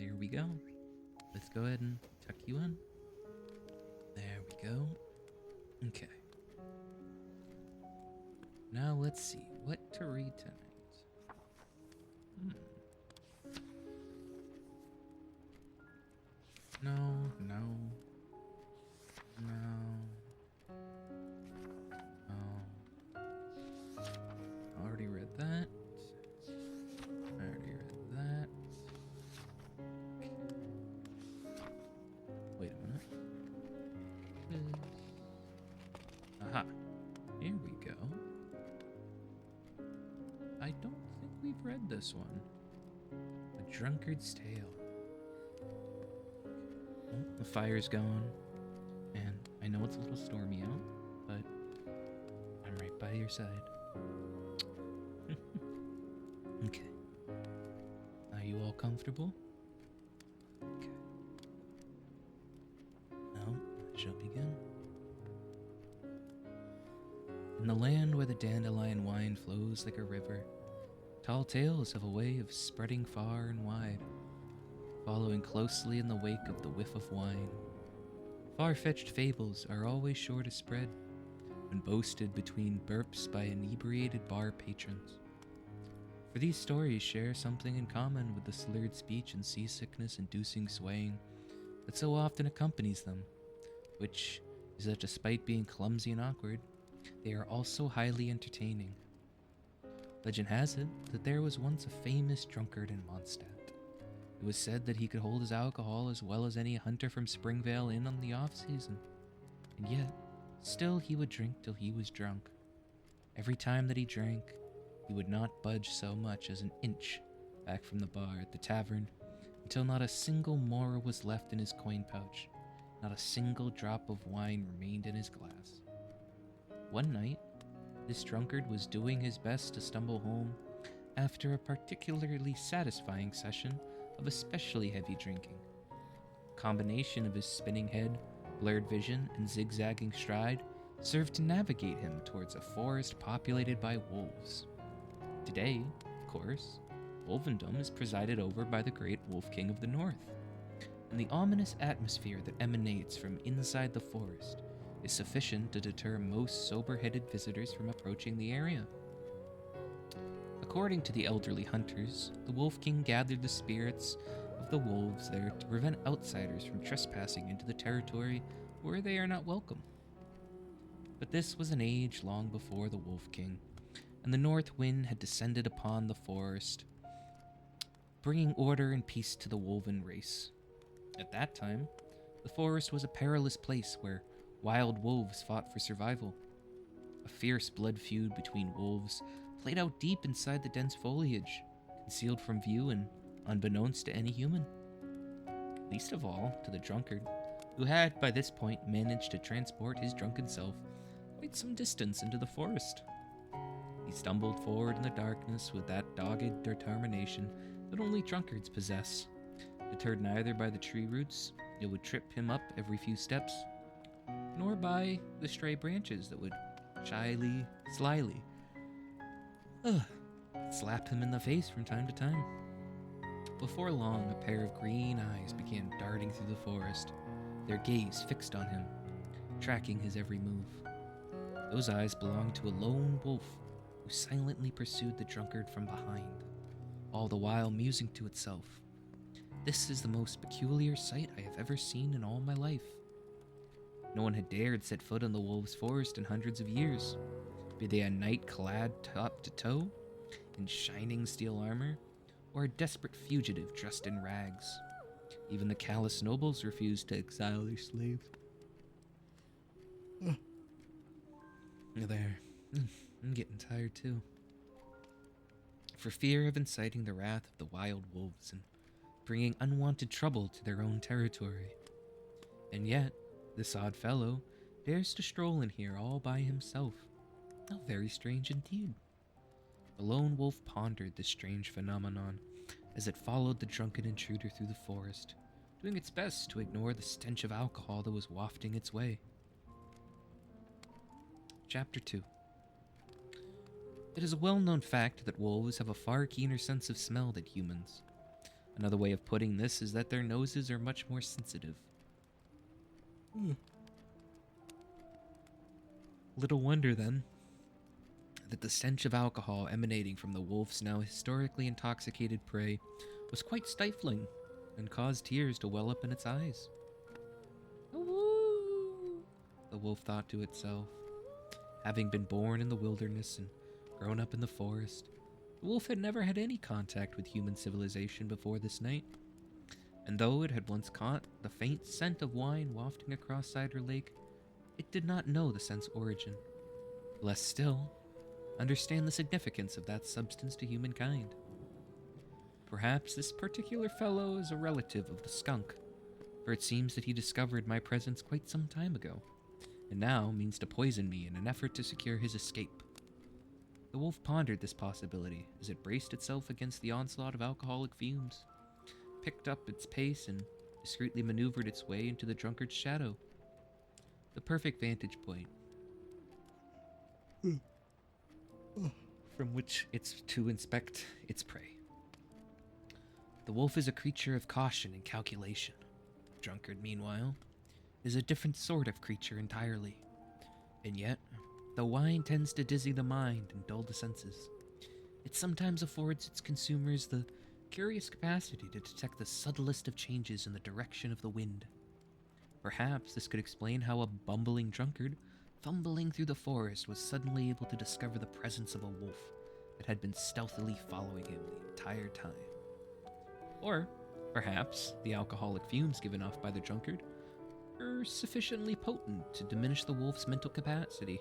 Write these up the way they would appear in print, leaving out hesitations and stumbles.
There we go. Let's go ahead and tuck you in. There we go. Okay. Now let's see what to read tonight. No, no. No. No. I already read that. I already read that. Wait a minute. Aha. Here we go. I don't think we've read this one. A Drunkard's Tale. Well, the fire's going, and I know it's a little stormy out, but I'm right by your side. Okay. Are you all comfortable? Okay. Now, I shall begin. In the land where the dandelion wine flows like a river, tall tales have a way of spreading far and wide, following closely in the wake of the whiff of wine. Far-fetched fables are always sure to spread when boasted between burps by inebriated bar patrons. For these stories share something in common with the slurred speech and seasickness-inducing swaying that so often accompanies them, which is that despite being clumsy and awkward, they are also highly entertaining. Legend has it that there was once a famous drunkard in Mondstadt. It was said that he could hold his alcohol as well as any hunter from Springvale Inn on the off-season, and yet, still he would drink till he was drunk. Every time that he drank, he would not budge so much as an inch back from the bar at the tavern until not a single more was left in his coin pouch, not a single drop of wine remained in his glass. One night, this drunkard was doing his best to stumble home after a particularly satisfying session of especially heavy drinking. A combination of his spinning head, blurred vision, and zigzagging stride served to navigate him towards a forest populated by wolves. Today, of course, wolfendom is presided over by the great Wolf King of the North, and the ominous atmosphere that emanates from inside the forest is sufficient to deter most sober-headed visitors from approaching the area. According to the elderly hunters, the Wolf King gathered the spirits of the wolves there to prevent outsiders from trespassing into the territory where they are not welcome. But this was an age long before the Wolf King, and the north wind had descended upon the forest, bringing order and peace to the wolven race. At that time, the forest was a perilous place where wild wolves fought for survival. A fierce blood feud between wolves played out deep inside the dense foliage, concealed from view and unbeknownst to any human. Least of all to the drunkard, who had by this point managed to transport his drunken self quite some distance into the forest. He stumbled forward in the darkness with that dogged determination that only drunkards possess. Deterred neither by the tree roots that would trip him up every few steps, nor by the stray branches that would slyly slap him in the face from time to time. Before long, a pair of green eyes began darting through the forest, their gaze fixed on him, tracking his every move. Those eyes belonged to a lone wolf who silently pursued the drunkard from behind, all the while musing to itself, "This is the most peculiar sight I have ever seen in all my life." No one had dared set foot in the wolves' forest in hundreds of years, be they a knight clad top to toe in shining steel armor, or a desperate fugitive dressed in rags. Even the callous nobles refused to exile their slaves. There, I'm getting tired too. For fear of inciting the wrath of the wild wolves and bringing unwanted trouble to their own territory. And yet, this odd fellow dares to stroll in here all by himself. How very strange indeed. The lone wolf pondered this strange phenomenon as it followed the drunken intruder through the forest, doing its best to ignore the stench of alcohol that was wafting its way. Chapter 2. It is a well-known fact that wolves have a far keener sense of smell than humans. Another way of putting this is that their noses are much more sensitive. Little wonder, then, that the stench of alcohol emanating from the wolf's now historically intoxicated prey was quite stifling and caused tears to well up in its eyes. Ooh, the wolf thought to itself. Having been born in the wilderness and grown up in the forest, the wolf had never had any contact with human civilization before this night. And though it had once caught the faint scent of wine wafting across Cider Lake, it did not know the scent's origin. Less still, understand the significance of that substance to humankind. Perhaps this particular fellow is a relative of the skunk, for it seems that he discovered my presence quite some time ago, and now means to poison me in an effort to secure his escape. The wolf pondered this possibility as it braced itself against the onslaught of alcoholic fumes, picked up its pace, and discreetly maneuvered its way into the drunkard's shadow. The perfect vantage point from which it's to inspect its prey. The wolf is a creature of caution and calculation. The drunkard, meanwhile, is a different sort of creature entirely. And yet, though wine tends to dizzy the mind and dull the senses, it sometimes affords its consumers the curious capacity to detect the subtlest of changes in the direction of the wind. Perhaps this could explain how a bumbling drunkard, fumbling through the forest, was suddenly able to discover the presence of a wolf that had been stealthily following him the entire time. Or, perhaps, the alcoholic fumes given off by the drunkard are sufficiently potent to diminish the wolf's mental capacity,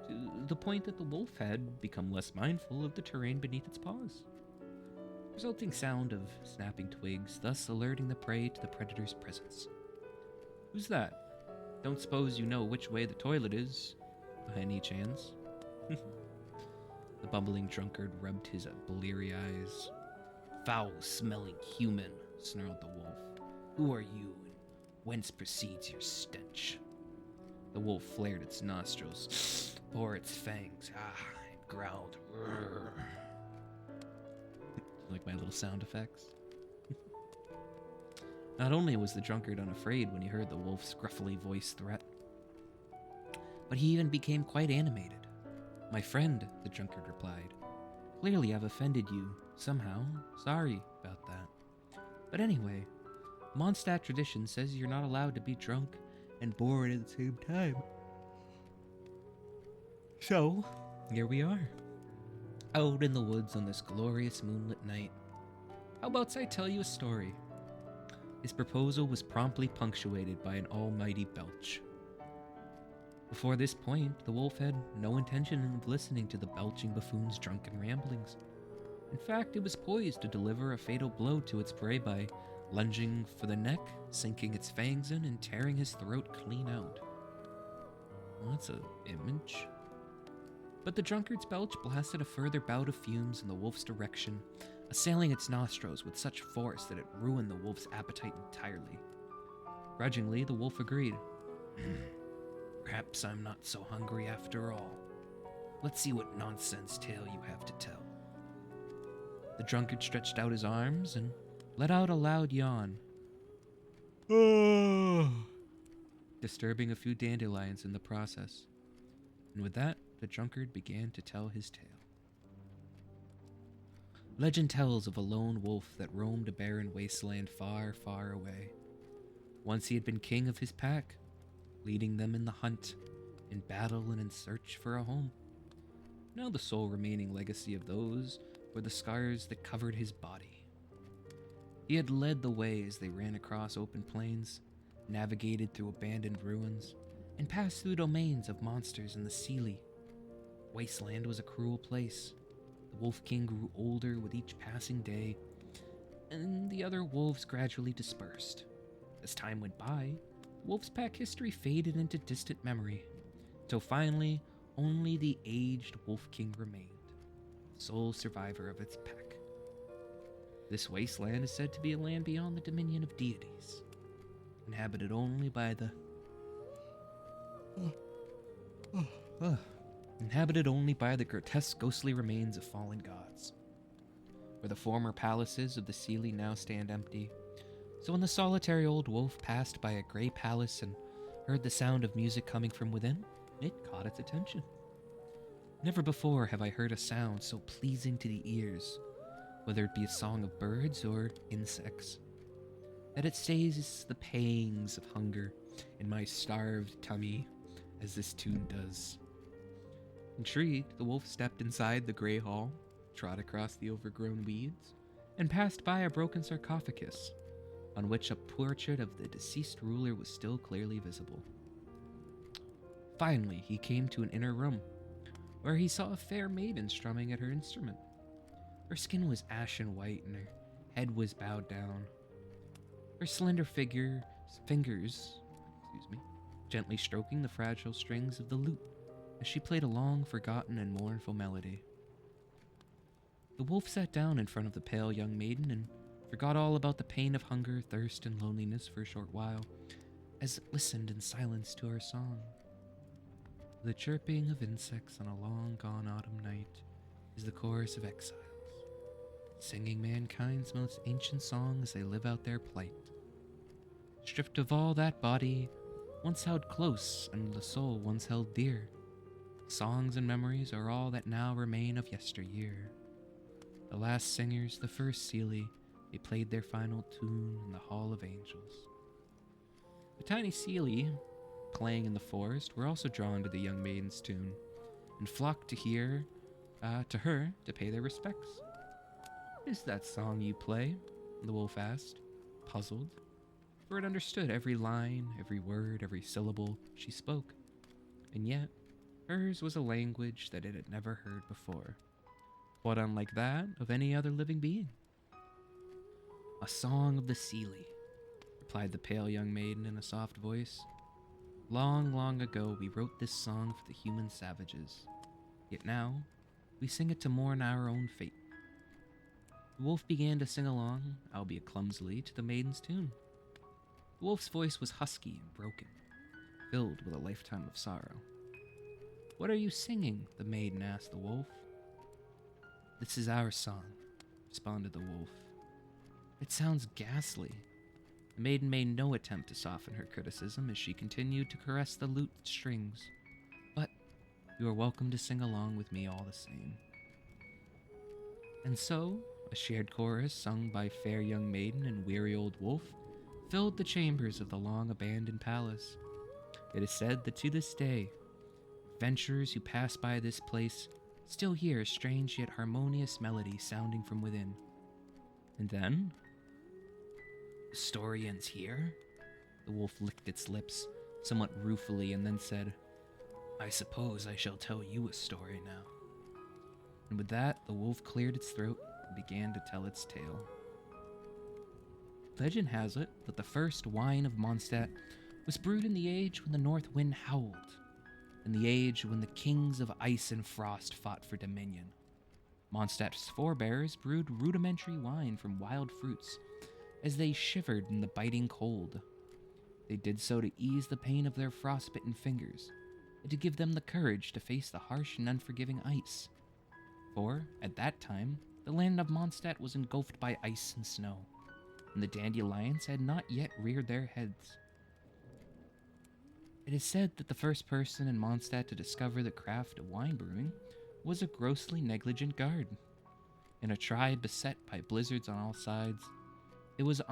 to the point that the wolf had become less mindful of the terrain beneath its paws. Resulting sound of snapping twigs, thus alerting the prey to the predator's presence. Who's that? Don't suppose you know which way the toilet is, by any chance? The bumbling drunkard rubbed his bleary eyes. Foul-smelling human, snarled the wolf. Who are you, and whence proceeds your stench? The wolf flared its nostrils, bore its fangs, and growled. Like my little sound effects. Not only was the drunkard unafraid when he heard the wolf's gruffly voiced threat, but he even became quite animated. My friend, the drunkard replied. Clearly I've offended you, somehow. Sorry about that. But anyway, Mondstadt tradition says you're not allowed to be drunk and bored at the same time. So, here we are, out in the woods on this glorious moonlit night. How about I tell you a story? His proposal was promptly punctuated by an almighty belch. Before this point, the wolf had no intention of listening to the belching buffoon's drunken ramblings. In fact, it was poised to deliver a fatal blow to its prey by lunging for the neck, sinking its fangs in, and tearing his throat clean out. Well, that's an image. But the drunkard's belch blasted a further bout of fumes in the wolf's direction, assailing its nostrils with such force that it ruined the wolf's appetite entirely. Grudgingly, the wolf agreed. Perhaps I'm not so hungry after all. Let's see what nonsense tale you have to tell. The drunkard stretched out his arms and let out a loud yawn, disturbing a few dandelions in the process. And with that, the drunkard began to tell his tale. Legend tells of a lone wolf that roamed a barren wasteland far, far away. Once he had been king of his pack, leading them in the hunt, in battle, and in search for a home. Now the sole remaining legacy of those were the scars that covered his body. He had led the way as they ran across open plains, navigated through abandoned ruins, and passed through domains of monsters in the Seelie. Wasteland was a cruel place. The Wolf King grew older with each passing day, and the other wolves gradually dispersed. As time went by, the Wolf's pack history faded into distant memory, till finally only the aged Wolf King remained, sole survivor of its pack. This wasteland is said to be a land beyond the dominion of deities, inhabited only by the grotesque ghostly remains of fallen gods. where the former palaces of the Seelie now stand empty. So when the solitary old wolf passed by a gray palace and heard the sound of music coming from within, it caught its attention. Never before have I heard a sound so pleasing to the ears, whether it be a song of birds or insects, that it stays the pangs of hunger in my starved tummy as this tune does. Intrigued, the wolf stepped inside the gray hall, trod across the overgrown weeds, and passed by a broken sarcophagus, on which a portrait of the deceased ruler was still clearly visible. Finally, he came to an inner room, where he saw a fair maiden strumming at her instrument. Her skin was ashen white, and her head was bowed down. Her slender fingers, gently stroking the fragile strings of the lute as she played a long, forgotten, and mournful melody. The wolf sat down in front of the pale young maiden and forgot all about the pain of hunger, thirst, and loneliness for a short while, as it listened in silence to her song. The chirping of insects on a long-gone autumn night is the chorus of exiles, singing mankind's most ancient song as they live out their plight. Stripped of all that body once held close and the soul once held dear, songs and memories are all that now remain of yesteryear. The last singers, the first Seelie, they played their final tune in the Hall of Angels. The tiny Seelie, playing in the forest, were also drawn to the young maiden's tune, and flocked to her to pay their respects. "What is that song you play?" the wolf asked, puzzled, for it understood every line, every word, every syllable she spoke, and yet hers was a language that it had never heard before, quite unlike that of any other living being. "A song of the Seelie," replied the pale young maiden in a soft voice. "Long, long ago we wrote this song for the human savages, yet now we sing it to mourn our own fate." The wolf began to sing along, albeit clumsily, to the maiden's tune. The wolf's voice was husky and broken, filled with a lifetime of sorrow. "What are you singing?" the maiden asked the wolf. "This is our song," responded the wolf. "It sounds ghastly." The maiden made no attempt to soften her criticism as she continued to caress the lute strings. "But you are welcome to sing along with me all the same." And so, a shared chorus sung by fair young maiden and weary old wolf filled the chambers of the long-abandoned palace. It is said that to this day, adventurers who pass by this place still hear a strange yet harmonious melody sounding from within. And then, "The story ends here?" The wolf licked its lips somewhat ruefully and then said, "I suppose I shall tell you a story now." And with that, the wolf cleared its throat and began to tell its tale. Legend has it that the first wine of Mondstadt was brewed in the age when the north wind howled, in the age when the kings of ice and frost fought for dominion. Mondstadt's forebears brewed rudimentary wine from wild fruits as they shivered in the biting cold. They did so to ease the pain of their frostbitten fingers and to give them the courage to face the harsh and unforgiving ice. For, at that time, the land of Mondstadt was engulfed by ice and snow, and the dandelions had not yet reared their heads. It is said that the first person in Mondstadt to discover the craft of wine brewing was a grossly negligent guard. In a tribe beset by blizzards on all sides, it was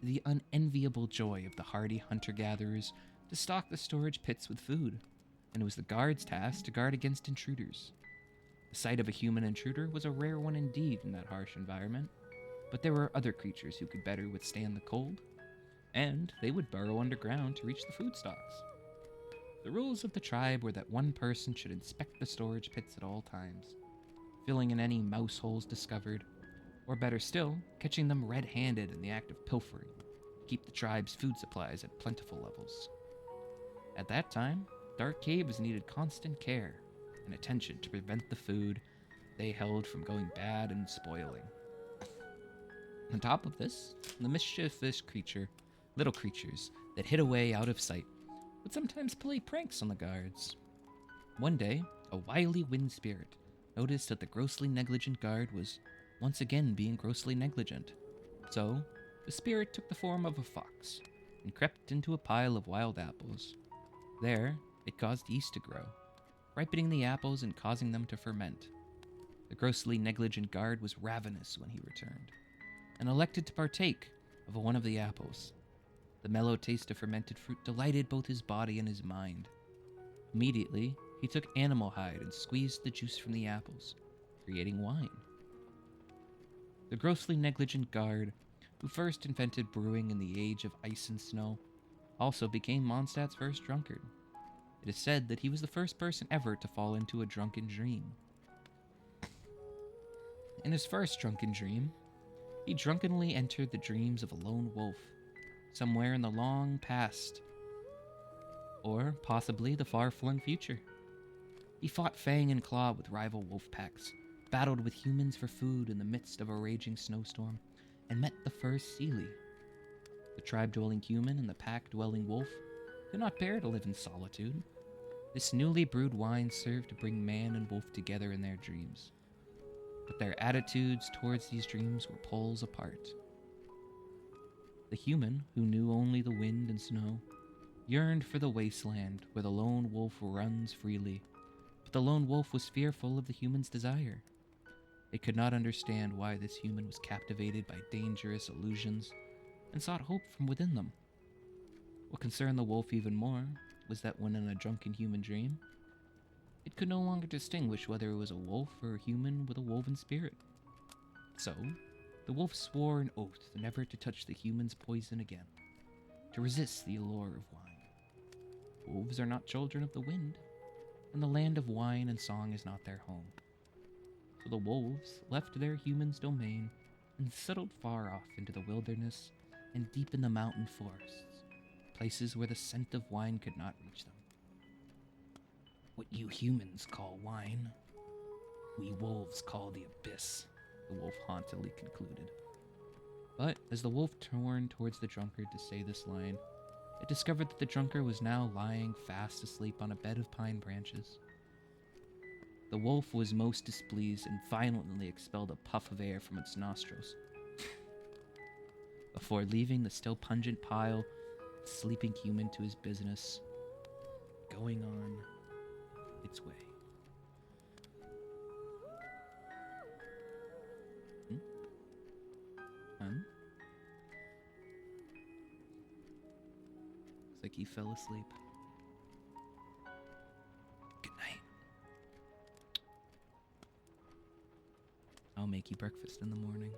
the unenviable joy of the hardy hunter-gatherers to stock the storage pits with food, and it was the guard's task to guard against intruders. The sight of a human intruder was a rare one indeed in that harsh environment, but there were other creatures who could better withstand the cold, and they would burrow underground to reach the food stocks. The rules of the tribe were that one person should inspect the storage pits at all times, filling in any mouse holes discovered, or better still, catching them red-handed in the act of pilfering, to keep the tribe's food supplies at plentiful levels. At that time, dark caves needed constant care and attention to prevent the food they held from going bad and spoiling. On top of this, the mischievous little creatures that hid away out of sight would sometimes play pranks on the guards. One day, a wily wind spirit noticed that the grossly negligent guard was once again being grossly negligent. So, the spirit took the form of a fox and crept into a pile of wild apples. There, it caused yeast to grow, ripening the apples and causing them to ferment. The grossly negligent guard was ravenous when he returned, and elected to partake of one of the apples. The mellow taste of fermented fruit delighted both his body and his mind. Immediately, he took animal hide and squeezed the juice from the apples, creating wine. The grossly negligent guard, who first invented brewing in the age of ice and snow, also became Mondstadt's first drunkard. It is said that he was the first person ever to fall into a drunken dream. In his first drunken dream, he drunkenly entered the dreams of a lone wolf, somewhere in the long past, or possibly the far-flung future. He fought fang and claw with rival wolf packs, battled with humans for food in the midst of a raging snowstorm, and met the first Seelie. The tribe-dwelling human and the pack-dwelling wolf could not bear to live in solitude. This newly brewed wine served to bring man and wolf together in their dreams. But their attitudes towards these dreams were poles apart. The human, who knew only the wind and snow, yearned for the wasteland where the lone wolf runs freely, but the lone wolf was fearful of the human's desire. It could not understand why this human was captivated by dangerous illusions and sought hope from within them. What concerned the wolf even more was that when in a drunken human dream, it could no longer distinguish whether it was a wolf or a human with a woven spirit. So, the wolf swore an oath never to touch the human's poison again, to resist the allure of wine. Wolves are not children of the wind, and the land of wine and song is not their home. So the wolves left their human's domain and settled far off into the wilderness and deep in the mountain forests, places where the scent of wine could not reach them. What you humans call wine, we wolves call the abyss, the wolf hauntedly concluded. But as the wolf turned towards the drunkard to say this line, it discovered that the drunkard was now lying fast asleep on a bed of pine branches. The wolf was most displeased and violently expelled a puff of air from its nostrils. Before leaving the still pungent pile, the sleeping human to his business, going on its way. Looks like he fell asleep. Good night. I'll make you breakfast in the morning.